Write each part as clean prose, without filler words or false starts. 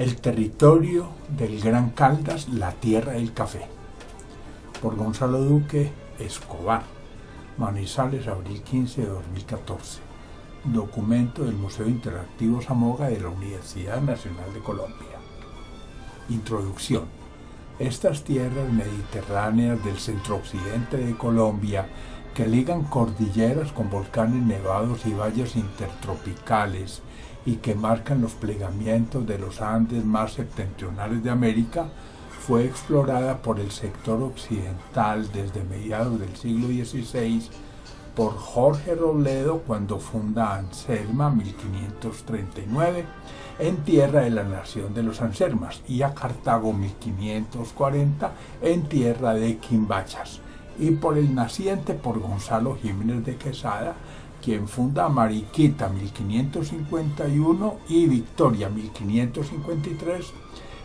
El territorio del Gran Caldas, la tierra del café, por Gonzalo Duque Escobar, Manizales, abril 15 de 2014. Documento del Museo Interactivo Zamoga de la Universidad Nacional de Colombia. Introducción. Estas tierras mediterráneas del centro-occidente de Colombia, que ligan cordilleras con volcanes nevados y valles intertropicales y que marcan los plegamientos de los Andes más septentrionales de América, fue explorada por el sector occidental desde mediados del siglo XVI por Jorge Robledo cuando funda Anserma 1539 en tierra de la nación de los Ansermas y a Cartago 1540 en tierra de Quimbachas, y por el naciente por Gonzalo Jiménez de Quesada, quien funda Mariquita 1551 y Victoria 1553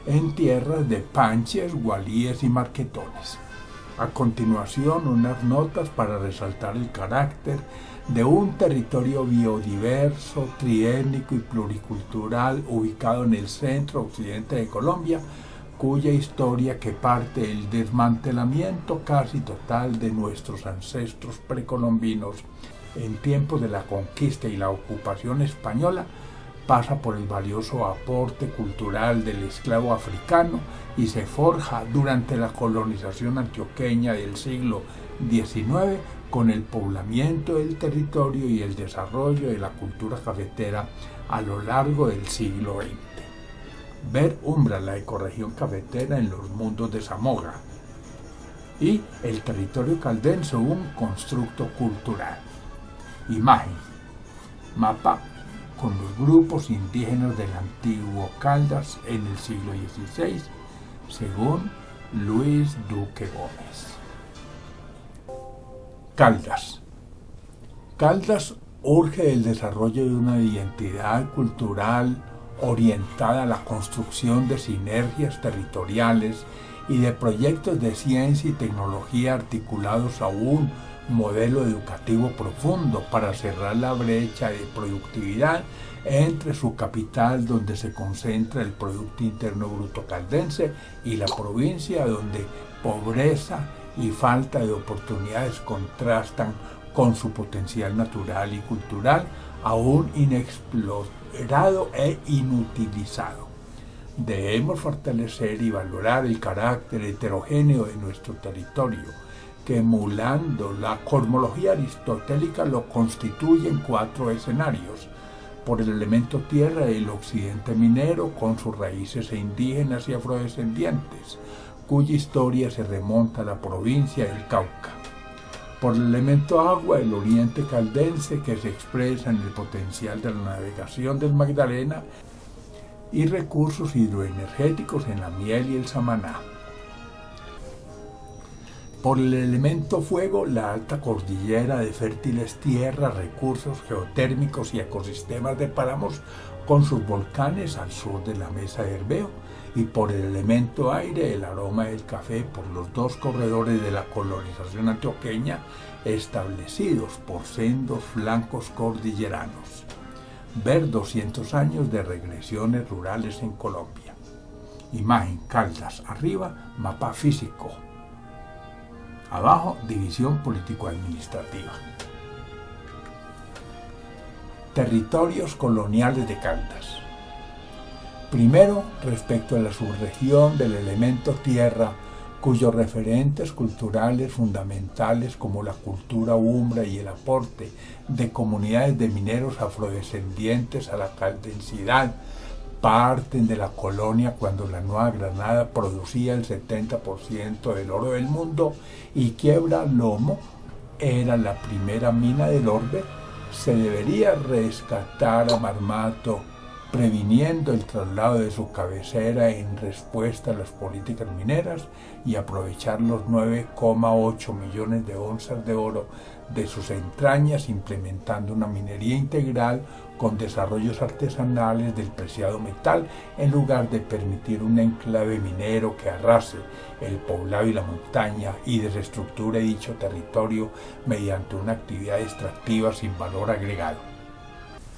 en tierras de Panches, Gualíes y Marquetones. A continuación, unas notas para resaltar el carácter de un territorio biodiverso, triétnico y pluricultural ubicado en el centro-occidente de Colombia, cuya historia, que parte del desmantelamiento casi total de nuestros ancestros precolombinos en tiempos de la conquista y la ocupación española, pasa por el valioso aporte cultural del esclavo africano y se forja durante la colonización antioqueña del siglo XIX con el poblamiento del territorio y el desarrollo de la cultura cafetera a lo largo del siglo XX. Ver Umbra, la ecorregión cafetera en los mundos de Zamoga, y el territorio caldense, un constructo cultural. Imagen, mapa con los grupos indígenas del antiguo Caldas en el siglo XVI, según Luis Duque Gómez. Caldas. Caldas urge el desarrollo de una identidad cultural orientada a la construcción de sinergias territoriales y de proyectos de ciencia y tecnología articulados a un modelo educativo profundo para cerrar la brecha de productividad entre su capital, donde se concentra el Producto Interno Bruto caldense, y la provincia, donde pobreza y falta de oportunidades contrastan con su potencial natural y cultural aún inexplorado e inutilizado. Debemos fortalecer y valorar el carácter heterogéneo de nuestro territorio, que emulando la cosmología aristotélica lo constituye en 4 escenarios: por el elemento tierra, el occidente minero, con sus raíces indígenas y afrodescendientes, cuya historia se remonta a la provincia del Cauca; por el elemento agua, el oriente caldense, que se expresa en el potencial de la navegación del Magdalena y recursos hidroenergéticos en la miel y el Samaná; por el elemento fuego, la alta cordillera de fértiles tierras, recursos geotérmicos y ecosistemas de páramos con sus volcanes al sur de la Mesa de Herveo; y por el elemento aire, el aroma del café por los 2 corredores de la colonización antioqueña establecidos por sendos flancos cordilleranos. Ver 200 años de regresiones rurales en Colombia. Imagen, Caldas, arriba, mapa físico. Abajo, división político-administrativa. Territorios coloniales de Caldas. Primero, respecto a la subregión del elemento tierra, cuyos referentes culturales fundamentales como la cultura umbra y el aporte de comunidades de mineros afrodescendientes a la caldensidad parten de la colonia cuando la Nueva Granada producía el 70% del oro del mundo y Quiebra Lomo era la primera mina del orbe, se debería rescatar a Marmato, previniendo el traslado de su cabecera en respuesta a las políticas mineras, y aprovechar los 9,8 millones de onzas de oro de sus entrañas, implementando una minería integral con desarrollos artesanales del preciado metal, en lugar de permitir un enclave minero que arrase el poblado y la montaña y desestructure dicho territorio mediante una actividad extractiva sin valor agregado.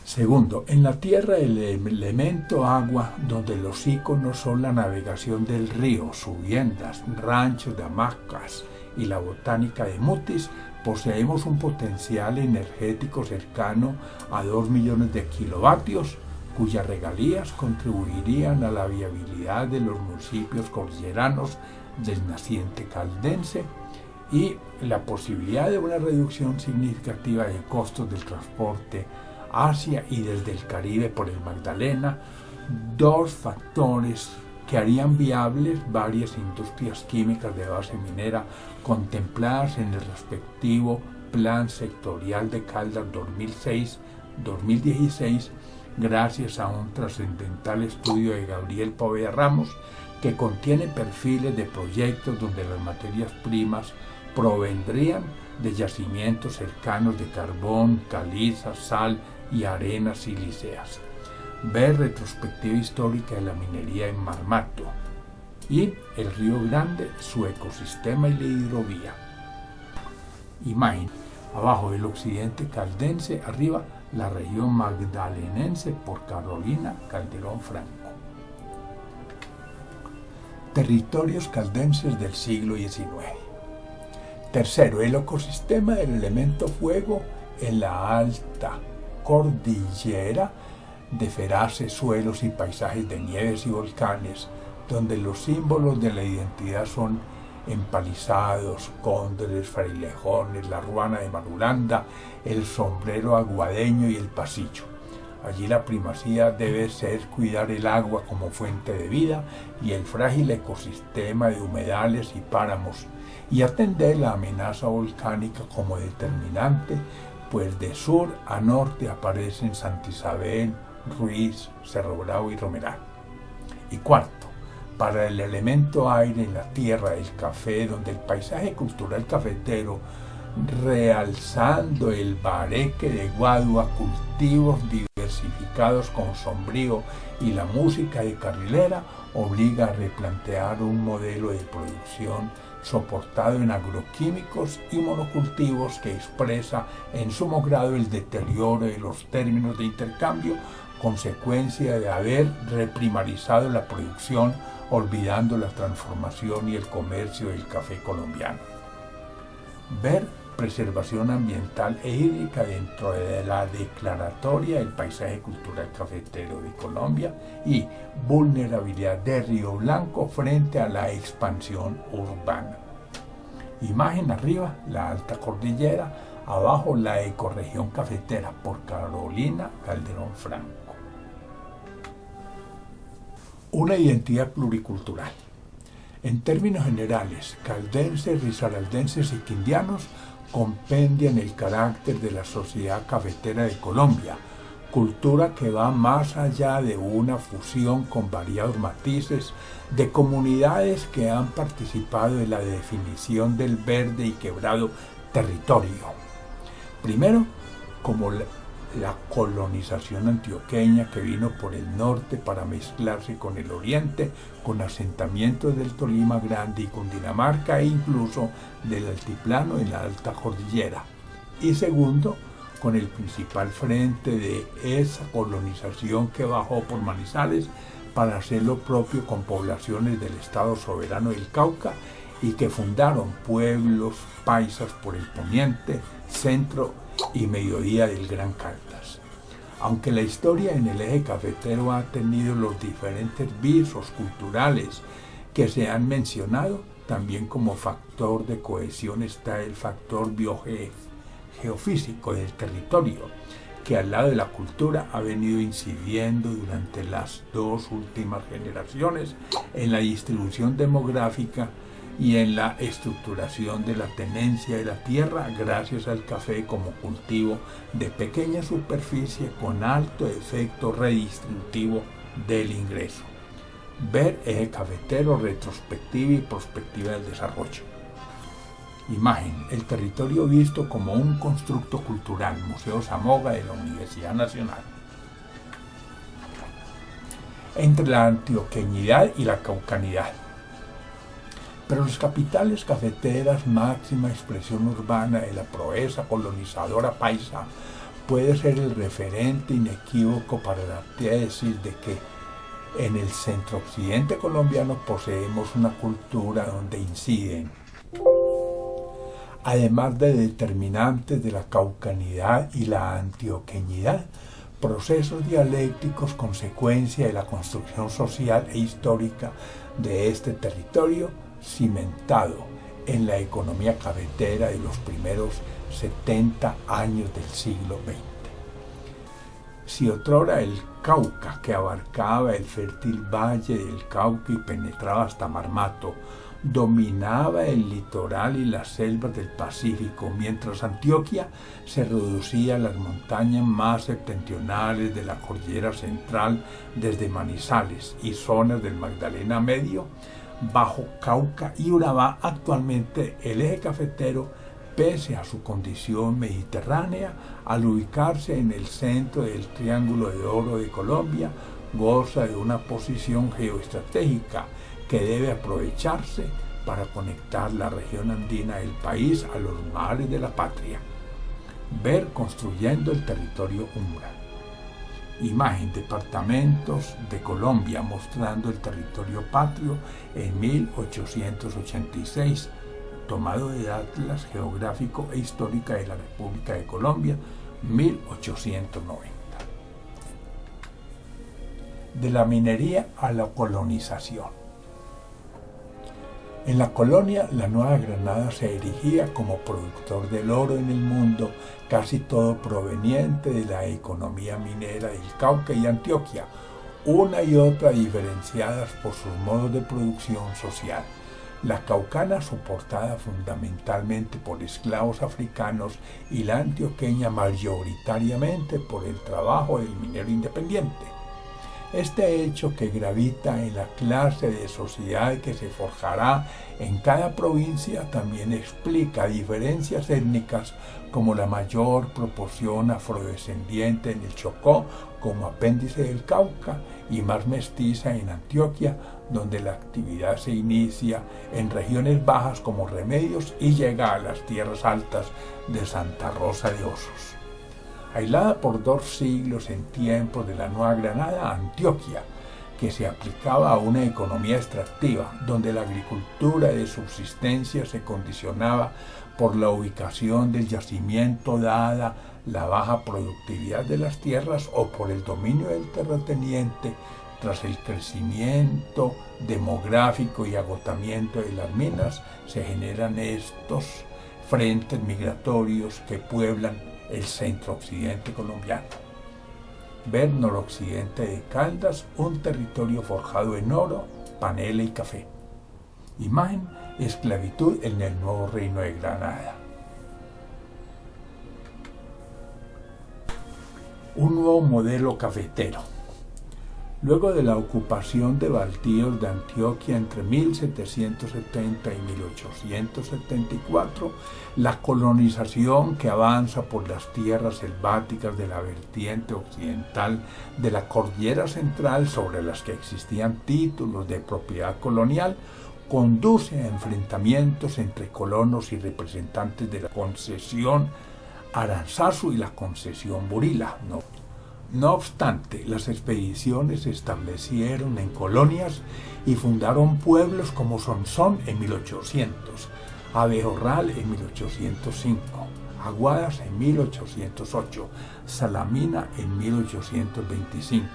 Segundo, en la tierra el elemento agua, donde los íconos son la navegación del río, subiendas, ranchos de hamacas y la botánica de Mutis, poseemos un potencial energético cercano a 2 millones de kilovatios, cuyas regalías contribuirían a la viabilidad de los municipios cordilleranos del naciente caldense y la posibilidad de una reducción significativa de costos del transporte hacia y desde el Caribe por el Magdalena, dos factores que harían viables varias industrias químicas de base minera contempladas en el respectivo Plan Sectorial de Caldas 2006-2016, gracias a un trascendental estudio de Gabriel Poveda Ramos que contiene perfiles de proyectos donde las materias primas provendrían de yacimientos cercanos de carbón, caliza, sal y arenas silíceas. Ver retrospectiva histórica de la minería en Marmato y el Río Grande, su ecosistema y la hidrovía. Imagen: abajo el occidente caldense, arriba la región magdalenense por Carolina Calderón Franco. Territorios caldenses del siglo XIX. Tercero, el ecosistema del elemento fuego en la alta cordillera de feraces suelos y paisajes de nieves y volcanes, donde los símbolos de la identidad son empalizados, cóndores, frailejones, la ruana de Marulanda, el sombrero aguadeño y el pasillo. Allí la primacía debe ser cuidar el agua como fuente de vida y el frágil ecosistema de humedales y páramos, y atender la amenaza volcánica como determinante, pues de sur a norte aparecen Santa Isabel, Ruiz, Cerro Bravo y Romeral. Y cuarto, para el elemento aire en la tierra del café, donde el paisaje cultural cafetero, realzando el bareque de Guadua, cultivos diversificados con sombrío y la música de carrilera, obliga a replantear un modelo de producción soportado en agroquímicos y monocultivos que expresa en sumo grado el deterioro de los términos de intercambio, consecuencia de haber reprimarizado la producción, olvidando la transformación y el comercio del café colombiano. Ver preservación ambiental e hídrica dentro de la declaratoria del paisaje cultural cafetero de Colombia y vulnerabilidad de Río Blanco frente a la expansión urbana. Imagen arriba, la alta cordillera, abajo la ecorregión cafetera por Carolina Calderón Franco. Una identidad pluricultural. En términos generales, caldenses, risaraldenses y quindianos compendian el carácter de la sociedad cafetera de Colombia, cultura que va más allá de una fusión con variados matices de comunidades que han participado en la definición del verde y quebrado territorio. Primero, como la colonización antioqueña que vino por el norte para mezclarse con el oriente, con asentamientos del Tolima Grande y Cundinamarca e incluso del altiplano en la alta cordillera. Y segundo, con el principal frente de esa colonización que bajó por Manizales para hacer lo propio con poblaciones del Estado Soberano del Cauca y que fundaron pueblos paisas por el poniente, centro y mediodía del Gran Caldas. Aunque la historia en el eje cafetero ha tenido los diferentes visos culturales que se han mencionado, también como factor de cohesión está el factor geofísico del territorio, que al lado de la cultura ha venido incidiendo durante las dos últimas generaciones en la distribución demográfica y en la estructuración de la tenencia de la tierra gracias al café como cultivo de pequeña superficie con alto efecto redistributivo del ingreso. Ver eje cafetero, retrospectiva y prospectiva del desarrollo. Imagen: el territorio visto como un constructo cultural, Museo Zamoga de la Universidad Nacional. Entre la antioqueñidad y la caucanidad. Pero las capitales cafeteras, máxima expresión urbana de la proeza colonizadora paisa, puede ser el referente inequívoco para la tesis de que en el centro-occidente colombiano poseemos una cultura donde inciden, además de determinantes de la caucanidad y la antioqueñidad, procesos dialécticos consecuencia de la construcción social e histórica de este territorio cimentado en la economía cafetera de los primeros 70 años del siglo XX. Si otrora el Cauca, que abarcaba el fértil valle del Cauca y penetraba hasta Marmato, dominaba el litoral y las selvas del Pacífico, mientras Antioquia se reducía a las montañas más septentrionales de la cordillera central desde Manizales y zonas del Magdalena Medio, Bajo Cauca y Urabá. Actualmente el eje cafetero, pese a su condición mediterránea, al ubicarse en el centro del Triángulo de Oro de Colombia, goza de una posición geoestratégica que debe aprovecharse para conectar la región andina del país a los mares de la patria. Ver construyendo el territorio umbral. Imagen: departamentos de Colombia mostrando el territorio patrio en 1886, tomado del Atlas Geográfico e Histórica de la República de Colombia, 1890. De la minería a la colonización. En la colonia, la Nueva Granada se erigía como productor del oro en el mundo, casi todo proveniente de la economía minera del Cauca y Antioquia, una y otra diferenciadas por sus modos de producción social. La caucana, soportada fundamentalmente por esclavos africanos, y la antioqueña mayoritariamente por el trabajo del minero independiente. Este hecho, que gravita en la clase de sociedad que se forjará en cada provincia, también explica diferencias étnicas como la mayor proporción afrodescendiente en el Chocó como apéndice del Cauca y más mestiza en Antioquia, donde la actividad se inicia en regiones bajas como Remedios y llega a las tierras altas de Santa Rosa de Osos. Aislada por 2 siglos en tiempos de la Nueva Granada, Antioquia, que se aplicaba a una economía extractiva, donde la agricultura de subsistencia se condicionaba por la ubicación del yacimiento dada la baja productividad de las tierras o por el dominio del terrateniente tras el crecimiento demográfico y agotamiento de las minas, se generan estos frentes migratorios que pueblan el centro-occidente colombiano. Ver noroccidente de Caldas, un territorio forjado en oro, panela y café. Imagen: esclavitud en el nuevo reino de Granada. Un nuevo modelo cafetero. Luego de la ocupación de baldíos de Antioquia entre 1770 y 1874, la colonización que avanza por las tierras selváticas de la vertiente occidental de la cordillera central, sobre las que existían títulos de propiedad colonial, conduce a enfrentamientos entre colonos y representantes de la concesión Aranzazu y la concesión Burila. No obstante, las expediciones se establecieron en colonias y fundaron pueblos como Sonsón en 1800, Abejorral en 1805, Aguadas en 1808, Salamina en 1825,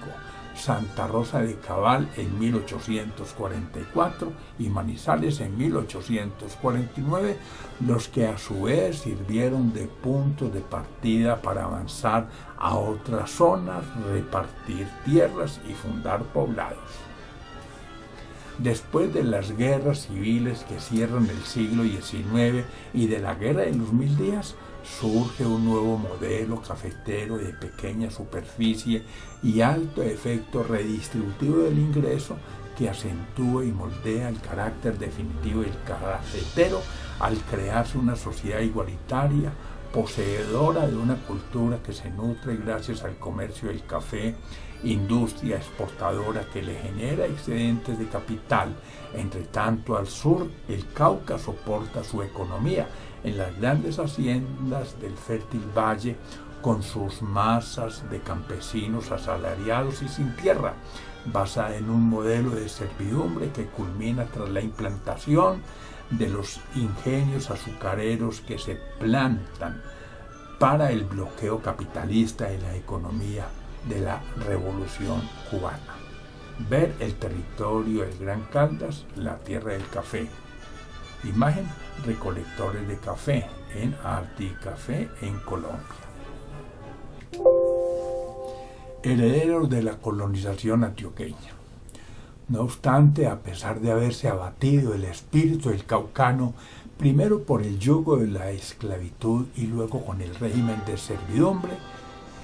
Santa Rosa de Cabal en 1844 y Manizales en 1849, los que a su vez sirvieron de puntos de partida para avanzar a otras zonas, repartir tierras y fundar poblados. Después de las guerras civiles que cierran el siglo XIX y de la Guerra de los 1000 días, surge un nuevo modelo cafetero de pequeña superficie y alto efecto redistributivo del ingreso, que acentúa y moldea el carácter definitivo del cafetero al crearse una sociedad igualitaria, poseedora de una cultura que se nutre gracias al comercio del café, industria exportadora que le genera excedentes de capital. Entre tanto, al sur, el Cauca soporta su economía en las grandes haciendas del fértil valle, con sus masas de campesinos asalariados y sin tierra, basada en un modelo de servidumbre que culmina tras la implantación de los ingenios azucareros que se plantan para el bloqueo capitalista de la economía de la Revolución Cubana. Ver el territorio del Gran Caldas, la tierra del café. Imagen: recolectores de café en Arte y Café en Colombia. Herederos de la colonización antioqueña. No obstante, a pesar de haberse abatido el espíritu del caucano, primero por el yugo de la esclavitud y luego con el régimen de servidumbre,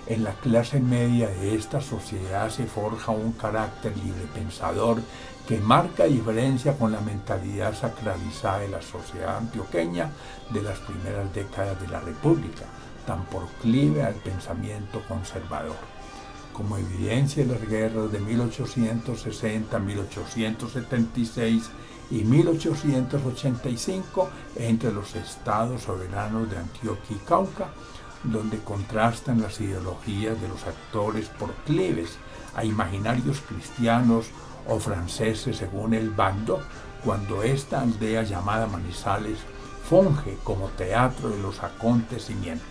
en la clase media de esta sociedad se forja un carácter librepensador que marca diferencia con la mentalidad sacralizada de la sociedad antioqueña de las primeras décadas de la República, tan proclive al pensamiento conservador. Como evidencia de las guerras de 1860, 1876 y 1885 entre los estados soberanos de Antioquia y Cauca, donde contrastan las ideologías de los actores proclives a imaginarios cristianos o franceses según el bando, cuando esta aldea llamada Manizales funge como teatro de los acontecimientos.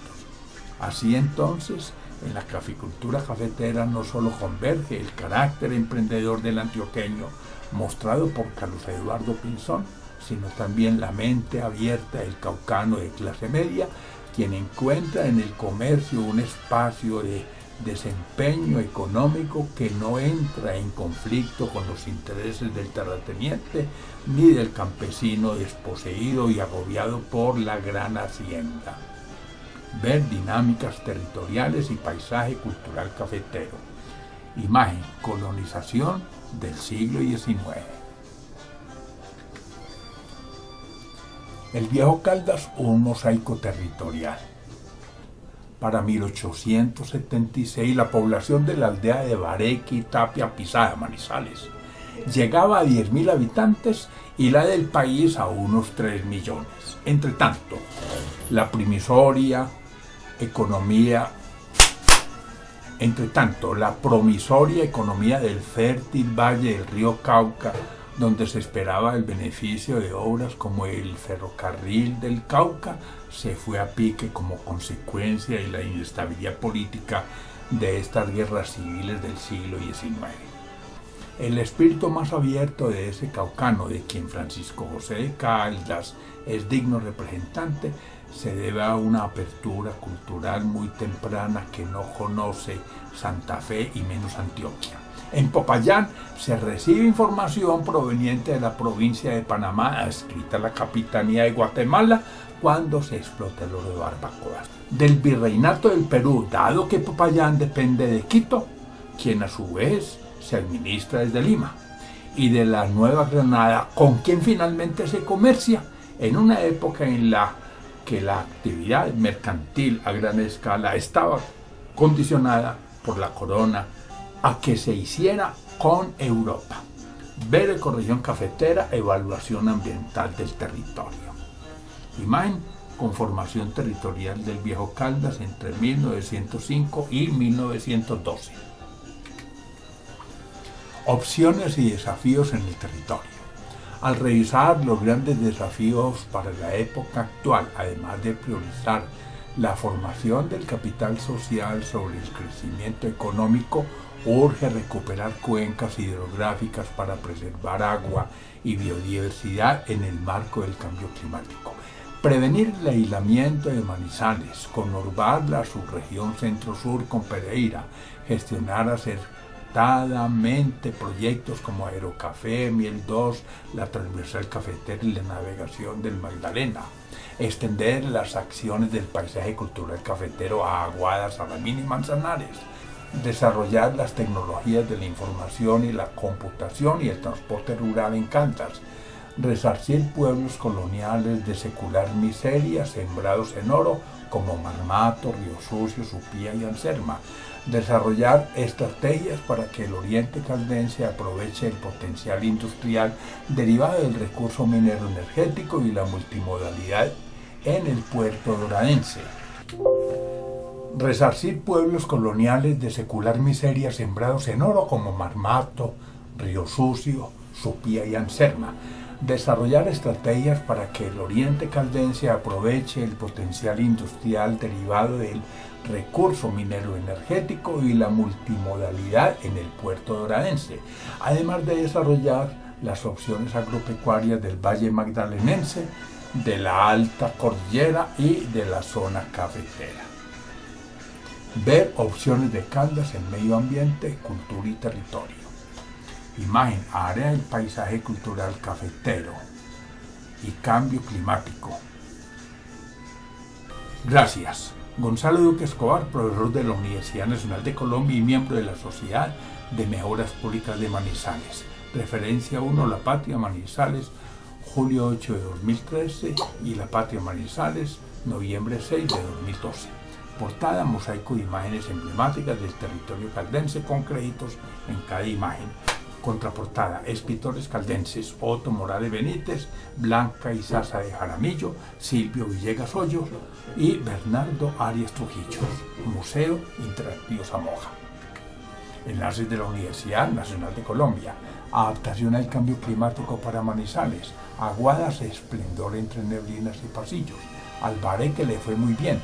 Así entonces, en la caficultura cafetera no solo converge el carácter emprendedor del antioqueño, mostrado por Carlos Eduardo Pinzón, sino también la mente abierta del caucano de clase media, quien encuentra en el comercio un espacio de desempeño económico que no entra en conflicto con los intereses del terrateniente ni del campesino desposeído y agobiado por la gran hacienda. Ver dinámicas territoriales y paisaje cultural cafetero. Imagen: colonización del siglo XIX. El Viejo Caldas, un mosaico territorial. Para 1876, la población de la aldea de Barequi, Tapia, Pisada, Manizales, llegaba a 10.000 habitantes y la del país a unos 3 millones. Entre tanto, la promisoria economía del fértil valle del río Cauca, donde se esperaba el beneficio de obras como el ferrocarril del Cauca, se fue a pique como consecuencia de la inestabilidad política de estas guerras civiles del siglo XIX. El espíritu más abierto de ese caucano, de quien Francisco José de Caldas es digno representante, se debe a una apertura cultural muy temprana que no conoce Santa Fe y menos Antioquia. En Popayán se recibe información proveniente de la provincia de Panamá, adscrita a la capitanía de Guatemala, cuando se explota el oro de Barbacoa. Del virreinato del Perú, dado que Popayán depende de Quito, quien a su vez se administra desde Lima, y de la Nueva Granada, con quien finalmente se comercia, en una época en la que la actividad mercantil a gran escala estaba condicionada por la corona a que se hiciera con Europa. Ver ecorregión cafetera, evaluación ambiental del territorio. Imagen: conformación territorial del Viejo Caldas entre 1905 y 1912. Opciones y desafíos en el territorio. Al revisar los grandes desafíos para la época actual, además de priorizar la formación del capital social sobre el crecimiento económico, urge recuperar cuencas hidrográficas para preservar agua y biodiversidad en el marco del cambio climático. Prevenir el aislamiento de Manizales, conurbar la subregión centro-sur con Pereira, gestionar acertadamente proyectos como Aerocafé, Miel 2, la transversal cafetera y la navegación del Magdalena. Extender las acciones del paisaje cultural cafetero a Aguadas, Salamín y Manzanares. Desarrollar las tecnologías de la información y la computación y el transporte rural en Caldas. Resarcir pueblos coloniales de secular miseria sembrados en oro como Marmato, Río Sucio, Supía y Anserma. Desarrollar estrategias para que el oriente caldense aproveche el potencial industrial derivado del recurso minero energético y la multimodalidad en el puerto doradense. Resarcir pueblos coloniales de secular miseria sembrados en oro como Marmato, Río Sucio, Supía y Anserma. Desarrollar estrategias para que el oriente caldense aproveche el potencial industrial derivado del recurso minero energético y la multimodalidad en el puerto doradense, además de desarrollar las opciones agropecuarias del Valle Magdalenense, de la Alta Cordillera y de la zona cafetera. Ver opciones de Caldas en medio ambiente, cultura y territorio. Imagen, área del paisaje cultural cafetero y cambio climático. Gracias. Gonzalo Duque Escobar, profesor de la Universidad Nacional de Colombia y miembro de la Sociedad de Mejoras Públicas de Manizales. Referencia 1, La Patria Manizales, julio 8 de 2013 y La Patria Manizales, noviembre 6 de 2012. Portada, mosaico de imágenes emblemáticas del territorio caldense con créditos en cada imagen. Contraportada, escritores caldenses, Otto Morales Benítez, Blanca Izaza de Jaramillo, Silvio Villegas Hoyos y Bernardo Arias Trujillo. Museo Interactivo Samoja. Enlaces de la Universidad Nacional de Colombia. Adaptación al cambio climático para Manizales. Aguadas de esplendor entre neblinas y pasillos. Albareque le fue muy bien.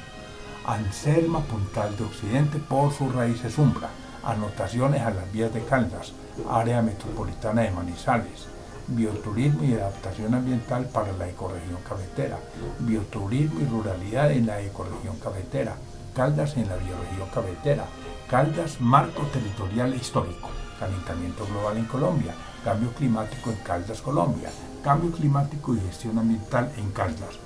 Anserma Puntal de Occidente por sus raíces umbra. Anotaciones a las vías de Caldas, área metropolitana de Manizales. Bioturismo y adaptación ambiental para la ecorregión cafetera. Bioturismo y ruralidad en la ecorregión cafetera. Caldas en la bioregión cafetera. Caldas, marco territorial e histórico. Calentamiento global en Colombia. Cambio climático en Caldas, Colombia. Cambio climático y gestión ambiental en Caldas.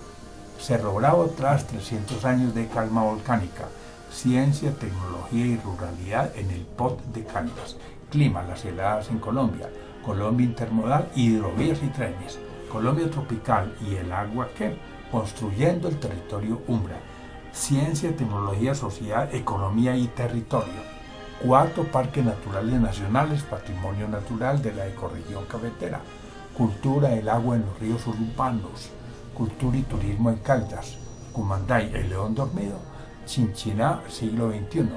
Cerro Bravo tras 300 años de calma volcánica. Ciencia, tecnología y ruralidad en el POT de Caldas. Clima, las heladas en Colombia. Colombia intermodal, hidrovías y trenes. Colombia tropical y el agua que, construyendo el territorio umbra. Ciencia, tecnología, sociedad, economía y territorio. 4 parques naturales nacionales, patrimonio natural de la ecorregión cafetera. Cultura, el agua en los ríos urbanos. Cultura y turismo en Caldas. Cumanday, el león dormido. Chinchiná, siglo XXI.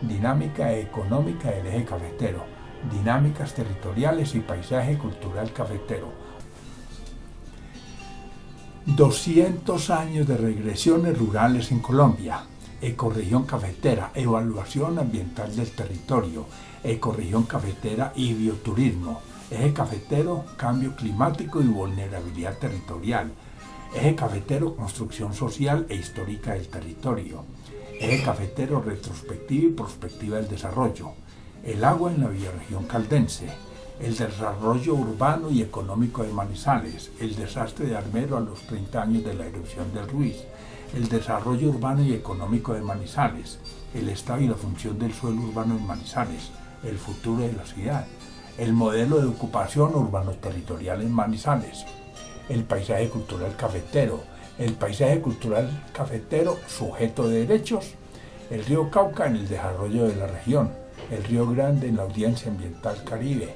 Dinámica económica del eje cafetero. Dinámicas territoriales y paisaje cultural cafetero. 200 años de regresiones rurales en Colombia. Ecorregión cafetera, evaluación ambiental del territorio, ecorregión cafetera y bioturismo. Eje cafetero, cambio climático y vulnerabilidad territorial. Eje cafetero, construcción social e histórica del territorio. Eje cafetero, retrospectiva y prospectiva del desarrollo. El agua en la bioregión caldense. El desarrollo urbano y económico de Manizales. El desastre de Armero a los 30 años de la erupción del Ruiz. El desarrollo urbano y económico de Manizales. El estado y la función del suelo urbano en Manizales. El futuro de la ciudad. El modelo de ocupación urbano-territorial en Manizales. El paisaje cultural cafetero. El paisaje cultural cafetero, sujeto de derechos. El río Cauca en el desarrollo de la región. El río Grande en la audiencia ambiental Caribe.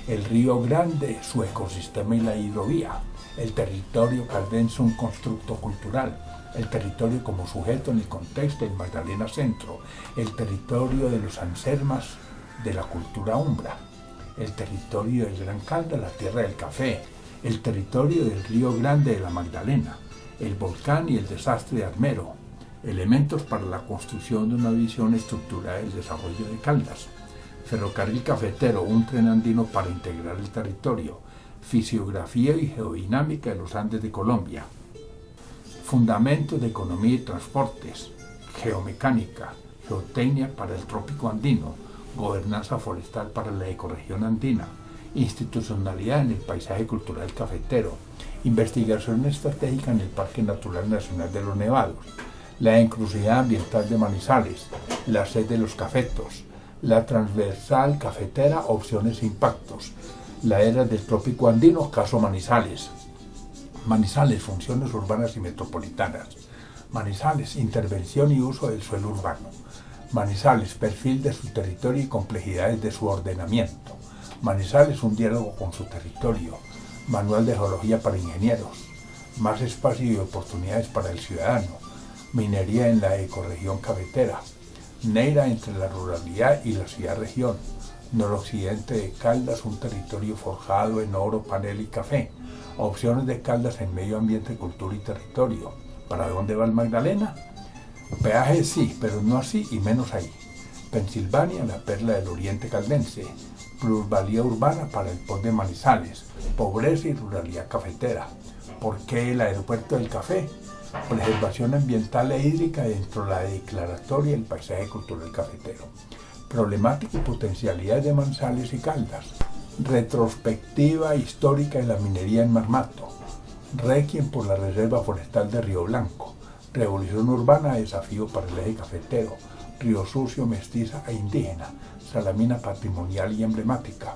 El río Grande, su ecosistema y la hidrovía. El territorio caldense, un constructo cultural. El territorio como sujeto en el contexto del Magdalena Centro. El territorio de los Ansermas de la cultura umbra. El territorio del Gran Caldas, la tierra del café. El territorio del río Grande de la Magdalena. El volcán y el desastre de Armero. Elementos para la construcción de una visión estructurada del desarrollo de Caldas. Ferrocarril cafetero, un tren andino para integrar el territorio. Fisiografía y geodinámica de los Andes de Colombia. Fundamentos de economía y transportes. Geomecánica, geotecnia para el trópico andino. Gobernanza forestal para la ecorregión andina. Institucionalidad en el paisaje cultural cafetero. Investigación estratégica en el Parque Natural Nacional de los Nevados. La encrucijada ambiental de Manizales. La sed de los cafetos. La transversal cafetera, opciones e impactos. La era del trópico andino, caso Manizales. Manizales, funciones urbanas y metropolitanas. Manizales, intervención y uso del suelo urbano. Manizales, perfil de su territorio y complejidades de su ordenamiento. Manizales, un diálogo con su territorio. Manual de geología para ingenieros. Más espacio y oportunidades para el ciudadano. minería en la ecorregión cafetera, Neira entre la ruralidad y la ciudad-región, noroccidente de Caldas, un territorio forjado en oro, panela y café, opciones de Caldas en medio ambiente, cultura y territorio. ¿Para dónde va el Magdalena? Peaje sí, pero no así y menos ahí. Pensilvania, la perla del oriente caldense, plusvalía urbana para el port de Manizales, pobreza y ruralidad cafetera. ¿Por qué el aeropuerto del café? Preservación ambiental e hídrica dentro de la declaratoria del paisaje cultural cafetero. Problemática y potencialidades de Manizales y Caldas. Retrospectiva histórica de la minería en Marmato. Requiem por la Reserva Forestal de Río Blanco. Revolución urbana, desafío para el eje cafetero. Río Sucio, mestiza e indígena. Salamina patrimonial y emblemática.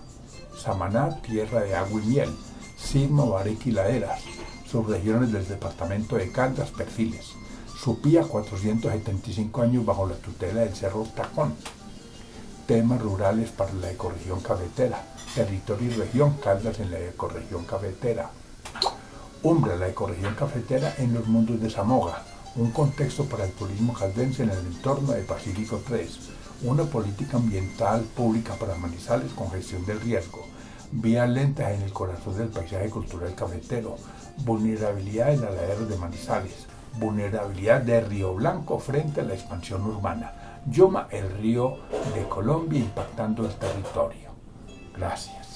Samaná, tierra de agua y miel. Sigma, Bareque y laderas. Subregiones del departamento de Caldas, perfiles. Supía, 475 años bajo la tutela del Cerro Tacón. Temas rurales para la ecorregión cafetera. Territorio y región, Caldas en la ecorregión cafetera. Umbra, la ecorregión cafetera en los mundos de Zamoga. Un contexto para el turismo caldense en el entorno de Pacífico 3. Una política ambiental pública para Manizales con gestión del riesgo. Vías lentas en el corazón del paisaje cultural cafetero. Vulnerabilidad de las laderas de Manizales. Vulnerabilidad de Río Blanco frente a la expansión urbana. Yuma, el río de Colombia impactando el territorio. Gracias.